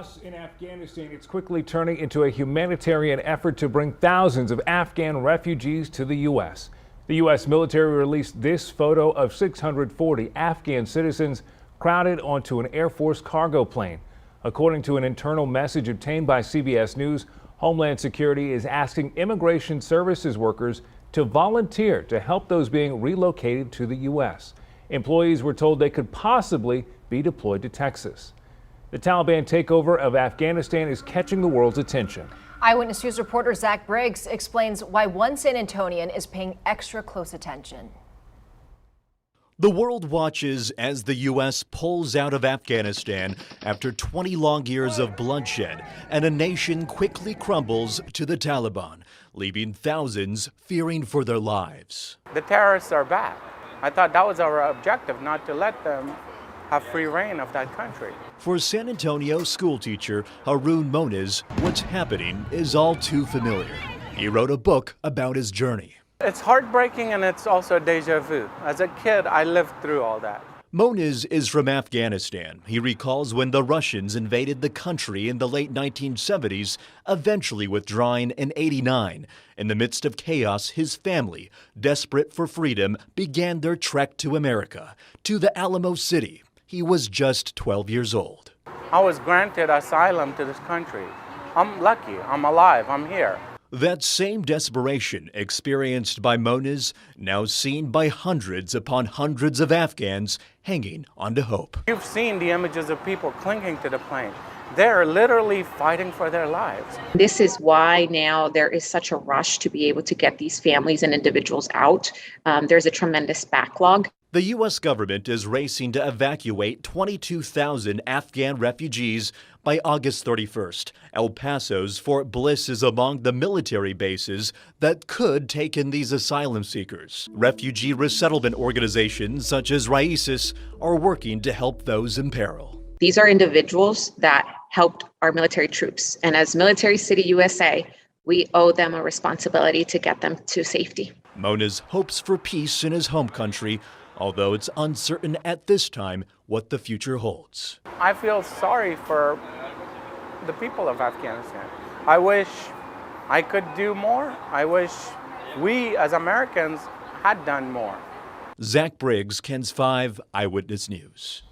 chaos in Afghanistan, it's quickly turning into a humanitarian effort to bring thousands of Afghan refugees to the U.S. The U.S. military released this photo of 640 Afghan citizens crowded onto an Air Force cargo plane. According to an internal message obtained by CBS News, Homeland Security is asking immigration services workers to volunteer to help those being relocated to the U.S. Employees were told they could possibly be deployed to Texas. The Taliban takeover of Afghanistan is catching the world's attention. Eyewitness News reporter Zach Briggs explains why one San Antonian is paying extra close attention. The world watches as the U.S. pulls out of Afghanistan after 20 long years of bloodshed, and a nation quickly crumbles to the Taliban, leaving thousands fearing for their lives. The terrorists are back. I thought that was our objective, not to let them have free reign of that country. For San Antonio schoolteacher Haroon Monis, what's happening is all too familiar. He wrote a book about his journey. It's heartbreaking, and it's also déjà vu. As a kid, I lived through all that. Monis is from Afghanistan. He recalls when the Russians invaded the country in the late 1970s, eventually withdrawing in '89. In the midst of chaos, his family, desperate for freedom, began their trek to America, to the Alamo City. He was just 12 years old. I was granted asylum to this country. I'm lucky. I'm alive. I'm here. That same desperation experienced by Monis, now seen by hundreds upon hundreds of Afghans hanging on to hope. You've seen the images of people clinging to the plane. They're literally fighting for their lives. This is why now there is such a rush to be able to get these families and individuals out. There's a tremendous backlog. The U.S. government is racing to evacuate 22,000 Afghan refugees by August 31st. El Paso's Fort Bliss is among the military bases that could take in these asylum seekers. Refugee resettlement organizations such as Raices are working to help those in peril. These are individuals that helped our military troops. And as Military City USA, we owe them a responsibility to get them to safety. Monis hopes for peace in his home country, although it's uncertain at this time what the future holds. I feel sorry for the people of Afghanistan. I wish I could do more. I wish we as Americans had done more. Zach Briggs, KENS 5 Eyewitness News.